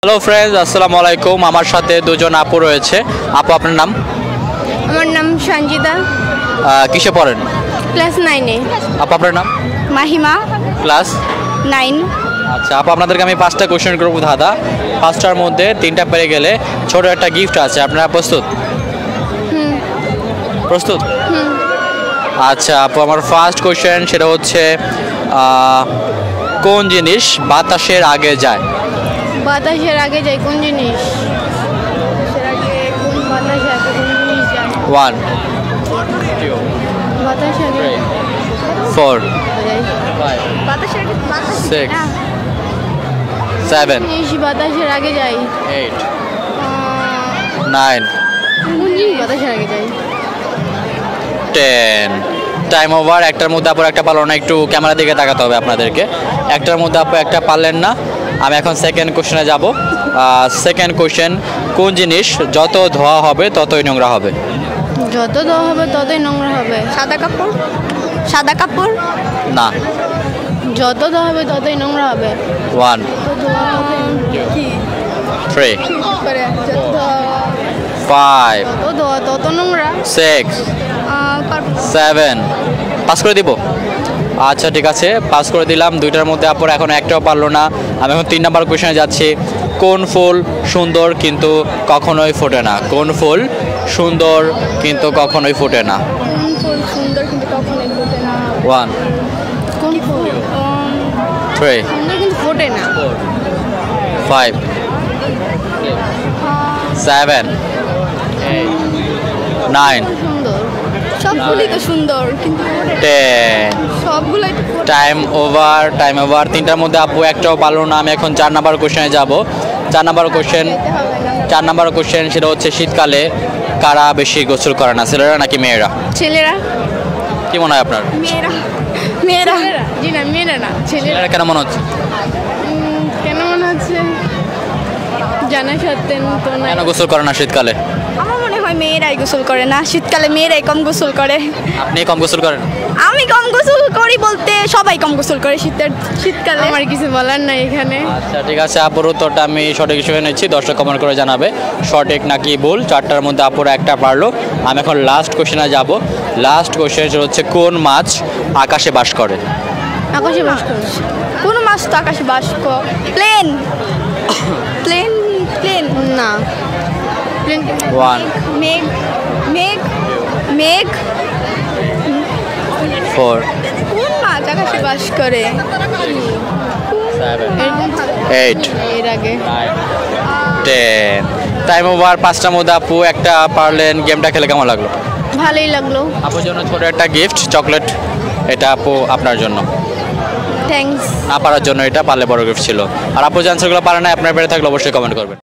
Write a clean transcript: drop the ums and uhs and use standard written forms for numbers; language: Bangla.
হ্যালো ফ্রেন্ডস, আসসালামু আলাইকুম। আমার সাথে দুজন আপু রয়েছে। আপু, আপনার নাম? আমার নাম সঞ্জিতা, কিসে পড়েন? ক্লাস 9-এ। আপু, আপনার নাম? মাহিমা, ক্লাস 9। আচ্ছা আপু, আপনাদেরকে আমি 5টা কোশ্চেন করবো দাদা। 5টার মধ্যে 3টা পেরে গেলে ছোট একটা গিফট আছে। আপনারা প্রস্তুত? প্রস্তুত? আচ্ছা আপু, আমার ফার্স্ট কোশ্চেন সেটা হচ্ছে কোন জিনিস বাতাসের আগে যায়? বাতাসের আগে যায় কোন জিনিস? বাতাসের আগে কোন বাতাসের আগে কোন জিনিস যায়? 1 2 বাতাসের আগে 3 4 5 বাতাসের আগে 6 7 জিনিস বাতাসের আগে যায়। 8 9 কোন জিনিস বাতাসের আগে যায়? 10 টাইম ওভার। একটার মধ্যে আপু একটা পারলো না, একটু ক্যামেরা দিকে তাকাতে হবে আপনাদেরকে। একটার মধ্যে আপু একটা পারলেন না। আমি এখন সেকেন্ড কোশ্চেনে যাব। সেকেন্ড কোশ্চেন, কোন জিনিস যত ধোয়া হবে ততই নোংরা হবে? যত ধোয়া হবে ততই নোংরা হবে। সাদা কাপড়। সাদা কাপড় না। যত ধোয়া হবে ততই নোংরা হবে। 1 কি 3 যত ধোয়া 5 তত ধোয়া তত নোংরা। 6 7 পাস করে দিব? আচ্ছা ঠিক আছে, পাস করে দিলাম। দুইটার মধ্যে আপুর এখন একটাও পারলো না। আমি এখন 3 নাম্বার কোশ্চেনে যাচ্ছি। কোন ফুল সুন্দর কিন্তু কখনোই ফোটে না? কোন ফুল সুন্দর কিন্তু কখনোই ফোটে না? কোন ফুল সুন্দর কিন্তু কখনোই ফোটে না? 1 কোন ফুল 3 সুন্দর কিন্তু ফোটে না? 5 7 8 9 সুন্দর সবগুলোই তো সুন্দর কিন্তু 10 সবগুলোই তো টাইম ওভার। Time over. 3টার মধ্যে আপু একটাও পারলো না। আমি এখন 4 নাম্বার কোশ্চেনে যাব। 4 নাম্বার কোশ্চেন 4 নাম্বার কোশ্চেন সেটা হচ্ছে শীতকালে কারা বেশি গোসল করে না, ছেলেরা নাকি মেয়েরা? ছেলেরা। কি মনে হয় আপনার? মেয়েরা। মেয়েরা। জি না, মেয়েরা না, ছেলেরা। ছেলেরা কেন মনে হচ্ছে? কেন মনে হচ্ছে জানা সত্ত্বে তো না। কেন গোসল করে না শীতকালে? আমার মনে হয় মেয়েরাই গোসল করে না, শীতকালে মেয়েরাই কম গোসল করে। আপনি কম গোসল করেন? আমি কম গোসল করি বলতে সবাই কম গোসল করে শীতকালে। আমার কিছু বলার নাই এখানে। আচ্ছা ঠিক আছে, আপুর উত্তরটা আমি সঠিক হিসেবে নিচ্ছি। দর্শক কমেন্ট করে জানাবে সঠিক নাকি ভুল। 4টার মধ্যে আপুরা একটা পারলো। আমি এখন লাস্ট কোশ্চেনে যাব। লাস্ট কোশ্চেন হচ্ছে কোন মাছ আকাশে বাস করে? আকাশে বাস করে কোন মাছ তো আকাশে বাস করে? প্লেন। প্লেন। প্লেন না। প্লেন 1 মেঘ। মেঘ। মেঘ। 4 কোন মাছ আকাশে বাস করে? 7 এরকম 8 এর আগে 10 টাইম ওভার। 5টার মধ্যে আপু একটা পারলেন। গেমটা খেলে কেমন লাগলো? ভালোই লাগলো। আপুর জন্য ছোট একটা গিফট, চকলেট। এটা আপু আপনার জন্য। থ্যাঙ্কস। না পারার জন্য এটা, পারলে বড় গিফট ছিল। আর আপু যে আনসারগুলো পারে না, আপনার বেড়ে থাকলে অবশ্যই কমেন্ট করবেন।